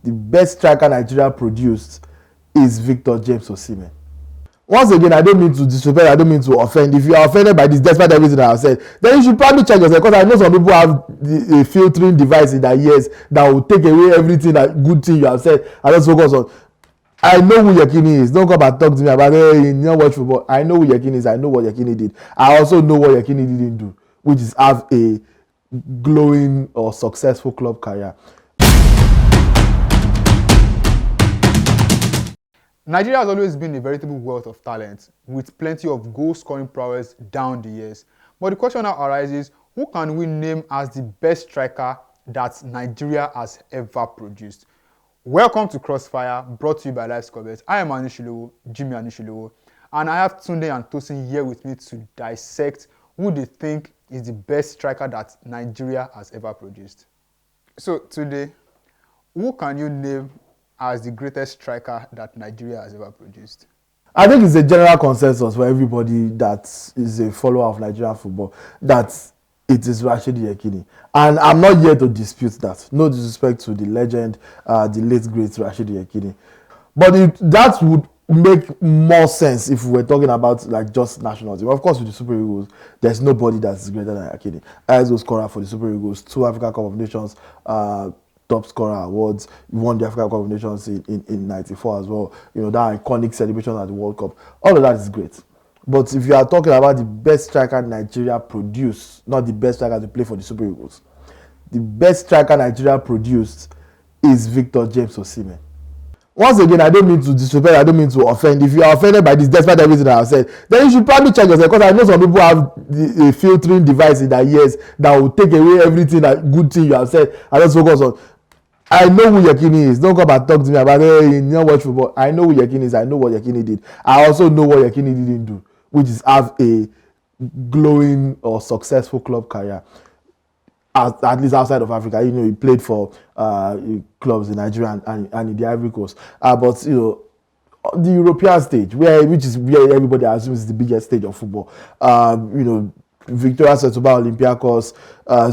the best striker Nigeria produced is Victor OSIMHEN. Once again, I don't mean to disrespect, I don't mean to offend. If you are offended by this, despite everything I have said, then you should probably check yourself, because I know some people have a filtering device in their ears that will take away everything, that good thing you have said, and just focus on. I know who Yekini is. Don't come and talk to me about, hey, you don't watch football. I know who Yekini is. I know what Yekini did. I also know what Yekini didn't do, which is have a glowing or successful club career. Nigeria has always been a veritable wealth of talent, with plenty of goal-scoring prowess down the years. But the question now arises, who can we name as the best striker that Nigeria has ever produced? Welcome to Crossfire, brought to you by Live Scorebet. I am Jimmy Anishilowo, and I have Tunde and Tosin here with me to dissect who they think is the best striker that Nigeria has ever produced. So today, who can you name as the greatest striker that Nigeria has ever produced? I think it's a general consensus for everybody that is a follower of Nigerian football that it is Rashidi Yekini. And I'm not here to dispute that. No disrespect to the legend, the late great Rashidi Yekini. But that would make more sense if we were talking about like just national team. Of course, with the Super Eagles, there's nobody that's greater than Yekini. ISO scorer for the Super Eagles, 2 African Cup of Nations, top scorer awards, won the African Cup of Nations in 94 as well. You know, that iconic celebration at the World Cup. All of that is great. But if you are talking about the best striker Nigeria produced, not the best striker to play for the Super Eagles, the best striker Nigeria produced is Victor OSIMHEN. Once again, I don't mean to disrespect, I don't mean to offend. If you are offended by this, despite everything I have said, then you should probably check yourself, because I know some people have a filtering device in their ears that will take away everything, that good thing you have said, and just focus on. I know who Yekini is. Don't come and talk to me about, hey, you don't watch football. I know who Yekini is. I know what Yekini did. I also know what Yekini didn't do, which is have a glowing or successful club career, at least outside of Africa. You know, he played for clubs in Nigeria and in the Ivory Coast. But, you know, the European stage, which is where everybody assumes is the biggest stage of football. You know, Victoria Setúbal, Olympiacos,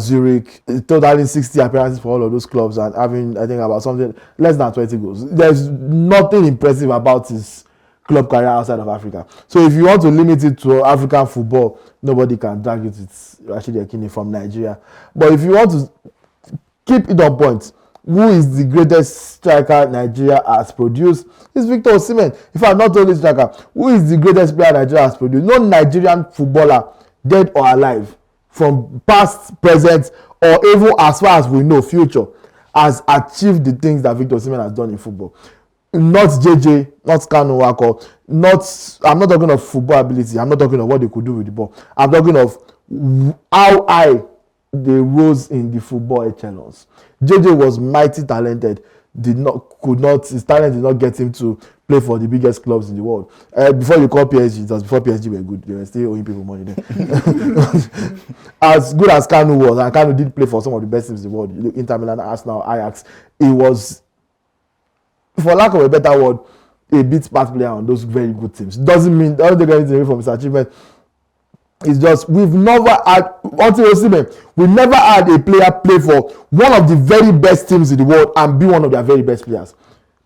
Zurich, totaling 60 appearances for all of those clubs and having, I think, about something less than 20 goals. There's nothing impressive about his club career outside of Africa. So if you want to limit it to African football, nobody can drag it with Rashidi Yekini from Nigeria. But if you want to keep it on point, who is the greatest striker Nigeria has produced? It's Victor OSIMHEN. If I'm not only striker, who is the greatest player Nigeria has produced? No Nigerian footballer, dead or alive, from past, present, or even as far as we know, future, has achieved the things that Victor OSIMHEN has done in football. Not JJ, not Kanu Wako, I'm not talking of football ability, I'm not talking of what they could do with the ball. I'm talking of how high they rose in the football echelons. JJ was mighty talented, his talent did not get him to play for the biggest clubs in the world. Before you call PSG, it was before PSG were good. They were still owing people money then. As good as Kanu was, and Kanu did play for some of the best teams in the world, Inter Milan, Arsenal, Ajax, he was, for lack of a better word, a bit part player on those very good teams. Doesn't take anything away from his achievement. It's just, we've never had, until OSIMHEN, we've never had a player play for one of the very best teams in the world and be one of their very best players.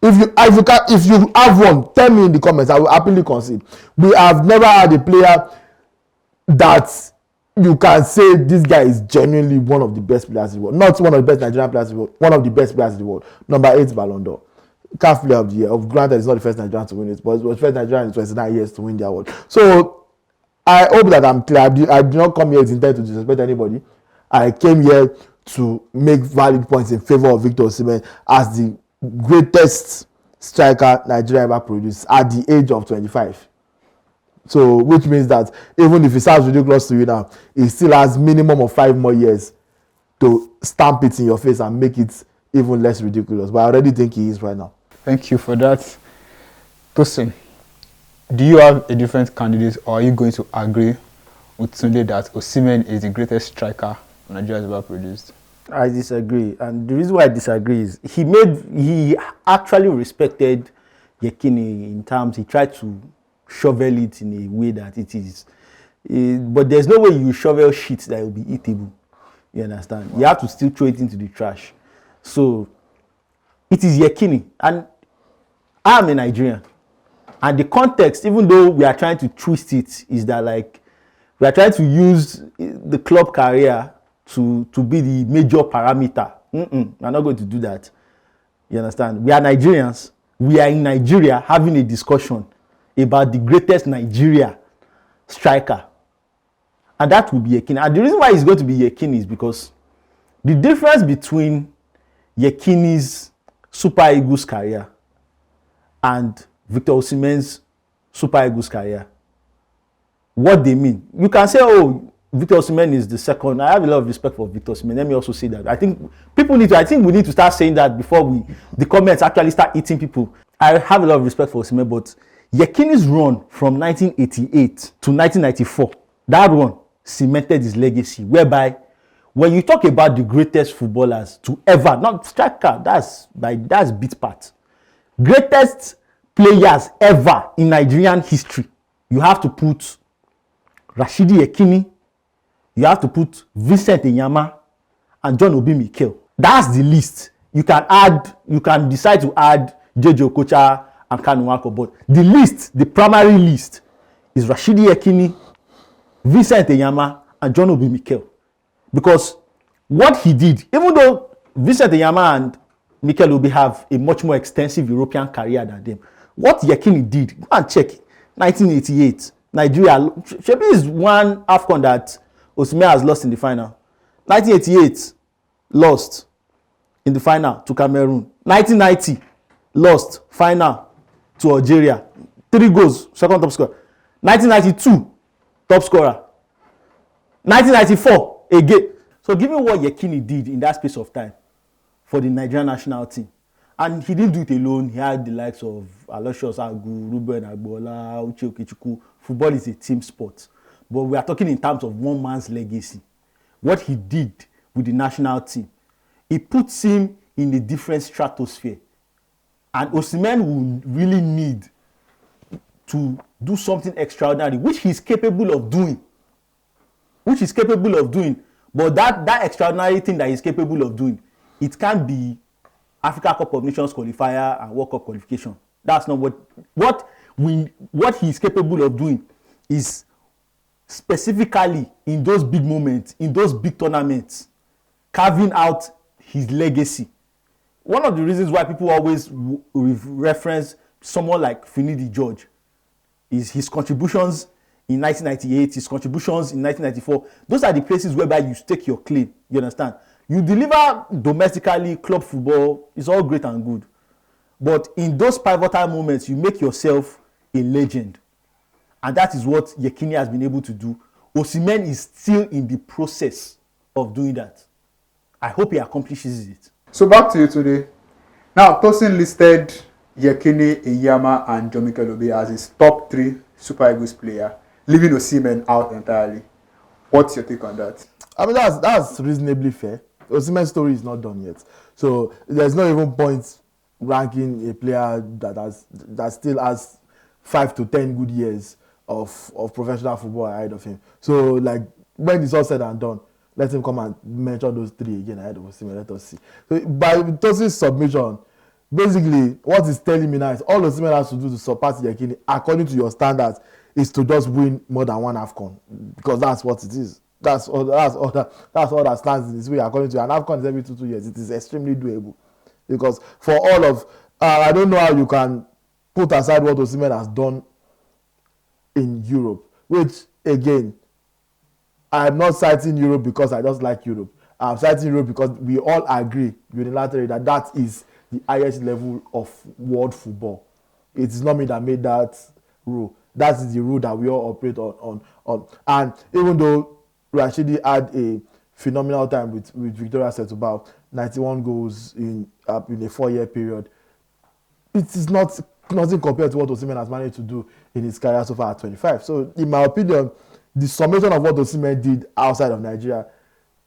If you have one, tell me in the comments. I will happily concede. We have never had a player that you can say this guy is genuinely one of the best players in the world. Not one of the best Nigerian players in the world, one of the best players in the world. Number 8 Ballon d'Or. CAF Player of the Year. Granted, it's not the first Nigerian to win it, but it was the first Nigerian in 29 years to win the award. So I hope that I'm clear. I did not come here with intent to disrespect anybody. I came here to make valid points in favor of Victor OSIMHEN as the greatest striker Nigeria ever produced at the age of 25. So, which means that even if it sounds ridiculous to you now, he still has minimum of 5 more years to stamp it in your face and make it even less ridiculous. But I already think he is right now. Thank you for that. Tosin, do you have a different candidate, or are you going to agree with Tunde that OSIMHEN is the greatest striker Nigeria has ever produced? I disagree, and the reason why I disagree is he actually respected Yekini in terms, he tried to shovel it in a way that it is. But there's no way you shovel shit that will be eatable. You understand? You have to still throw it into the trash. So it is Yekini, and I am a Nigerian. And the context, even though we are trying to twist it, is that like we are trying to use the club career to be the major parameter. We are not going to do that. You understand? We are Nigerians. We are in Nigeria having a discussion about the greatest Nigeria striker. And that will be Yekini. And the reason why it's going to be Yekini is because the difference between Yekini's Super Eagles career and Victor OSIMHEN's Super Eagles career, what they mean. You can say, oh, Victor OSIMHEN is the second. I have a lot of respect for Victor OSIMHEN. Let me also say that. I think we need to start saying that before the comments actually start eating people. I have a lot of respect for OSIMHEN, but Yekini's run from 1988 to 1994, that run cemented his legacy, whereby when you talk about the greatest footballers to ever, not striker, that's bit part, greatest players ever in Nigerian history, you have to put Rashidi Yekini, you have to put Vincent Enyama and John Obi Mikel. That's the list. You can decide to add JJ Okocha and Kanu Nwankwo, but the primary list is Rashidi Yekini, Vincent Enyama and John Obi Mikel. Because what he did, even though Vincent Enyama and Mikel Obi have a much more extensive European career than them, what Yekini did, go and check, 1988, Nigeria, Shebi is one AFCON that OSIMHEN has lost in the final. 1988, lost in the final to Cameroon. 1990, lost final to Algeria. 3 goals, second top scorer. 1992, top scorer. 1994, again. So given what Yekini did in that space of time for the Nigerian national team, and he didn't do it alone, he had the likes of Aloysius Agu, Ruben Agbola, Uche Okechukwu. Football is a team sport. But we are talking in terms of one man's legacy. What he did with the national team, it puts him in a different stratosphere. And OSIMHEN will really need to do something extraordinary, which he's capable of doing. But that extraordinary thing that he's capable of doing, it can't be Africa Cup of Nations qualifier and World Cup qualification. That's not what he's capable of doing is specifically in those big moments, in those big tournaments, carving out his legacy. One of the reasons why people always reference someone like Finidi George is his contributions in 1998, his contributions in 1994. Those are the places whereby you stake your claim. You understand? You deliver domestically, club football, it's all great and good. But in those pivotal moments, you make yourself a legend. And that is what Yekini has been able to do. OSIMHEN is still in the process of doing that. I hope he accomplishes it. So back to you today. Now, Tosin listed Yekini, Enyama, and John Mikel Obi as his top 3 Super Eagles player, leaving OSIMHEN out entirely. What's your take on that? I mean, that's reasonably fair. OSIMHEN's story is not done yet. So there's no even point ranking a player that still has 5 to 10 good years of professional football ahead of him. So like when it's all said and done, let him come and mention those 3 again ahead of OSIMHEN. Let us see. So by Tosin's submission, basically what he's telling me now is all OSIMHEN has to do to surpass Yekini according to your standards is to just win more than one AFCON, because that's what it is. That's all that stands in this way according to you. An AFCON is every 2 years. It is extremely doable. Because for all of I don't know how you can put aside what OSIMHEN has done in Europe, which again, I'm not citing Europe because I just like Europe. I'm citing Europe because we all agree unilaterally that is the highest level of world football. It is not me that made that rule. That is the rule that we all operate on. And even though Rashidi had a phenomenal time with Victoria Setubal, 91 goals in a 4-year period, it is nothing compared to what OSIMHEN has managed to do in his career so far at 25. So, in my opinion, the summation of what OSIMHEN did outside of Nigeria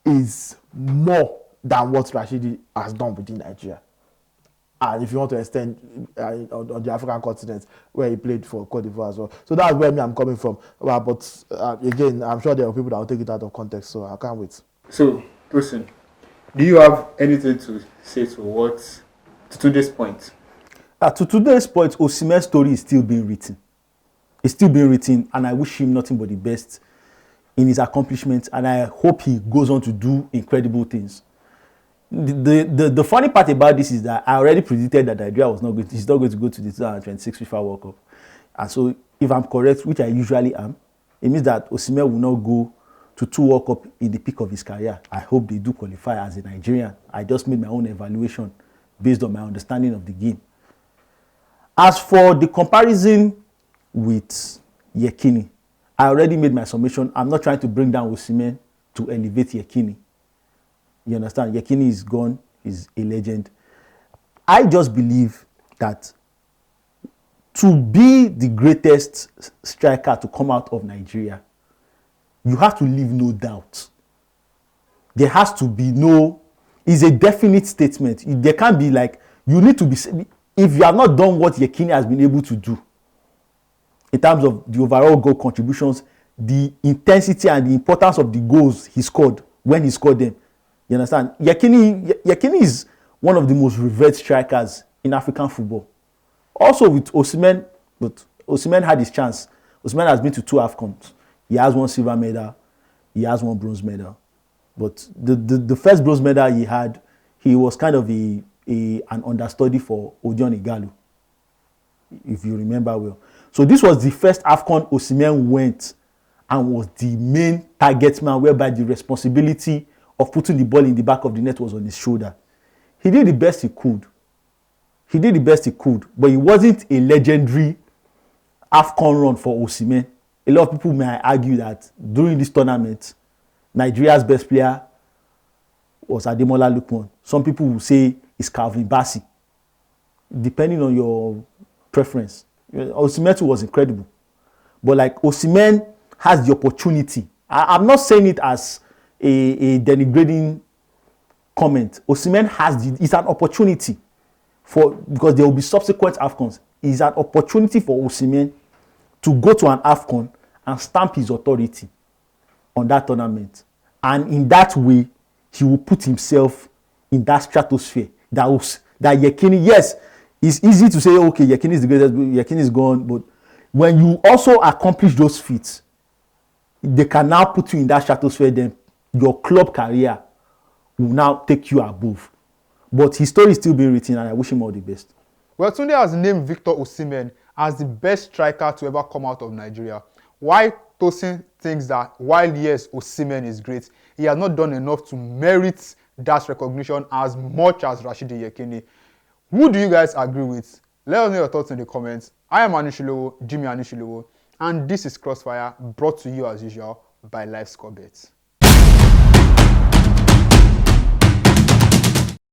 is more than what Rashidi has done within Nigeria. And if you want to extend on the African continent, where he played for Cote d'Ivoire as well. So that's where I'm coming from. But again, I'm sure there are people that will take it out of context, so I can't wait. So, Tosin, do you have anything to say to what to today's point? To today's point, Osimhen's story is still being written. It's still being written, and I wish him nothing but the best in his accomplishments, and I hope he goes on to do incredible things. The funny part about this is that I already predicted that Nigeria he's not going to go to the 2026 FIFA World Cup. And so, if I'm correct, which I usually am, it means that Osimhen will not go to 2 World Cup in the peak of his career. I hope they do qualify as a Nigerian. I just made my own evaluation based on my understanding of the game. As for the comparison with Yekini, I already made my summation. I'm not trying to bring down Osimhen to elevate Yekini. You understand? Yekini is gone. He's a legend. I just believe that to be the greatest striker to come out of Nigeria, you have to leave no doubt. There has to be it's a definite statement. There can't be like, you need to be, if you have not done what Yekini has been able to do, in terms of the overall goal contributions, the intensity and the importance of the goals he scored when he scored them. You understand? Yekini is one of the most revered strikers in African football. Also with Osimhen, but Osimhen had his chance. Osimhen has been to 2 AFCONs. He has 1 silver medal. He has 1 bronze medal. But the first bronze medal he had, he was kind of an understudy for Odion Igalo, if you remember well. So this was the first AFCON Osimhen went and was the main target man, whereby the responsibility of putting the ball in the back of the net was on his shoulder. He did the best he could. But he wasn't a legendary AFCON run for Osimhen. A lot of people may argue that during this tournament, Nigeria's best player was Ademola Lookman. Some people will say it's Calvin Bassey, depending on your preference. Osimhen was incredible. But like, Osimhen has the opportunity. I'm not saying it as a denigrating comment. Osimhen it's an opportunity because there will be subsequent AFCONs. It's an opportunity for Osimhen to go to an AFCON and stamp his authority on that tournament. And in that way, he will put himself in that stratosphere. That Yekini, yes, it's easy to say, okay, Yekini is the greatest, Yekini is gone. But when you also accomplish those feats, they can now put you in that stratosphere. Then your club career will now take you above. But his story is still being written, and I wish him all the best. Well, Tunde has named Victor OSIMHEN as the best striker to ever come out of Nigeria. Why Tosin thinks that while yes, OSIMHEN is great, he has not done enough to merit that recognition as much as Rashidi Yekini. Who do you guys agree with? Let us know your thoughts in the comments. I am Jimmy Anishilowo, and this is Crossfire, brought to you as usual by Live Score Bets.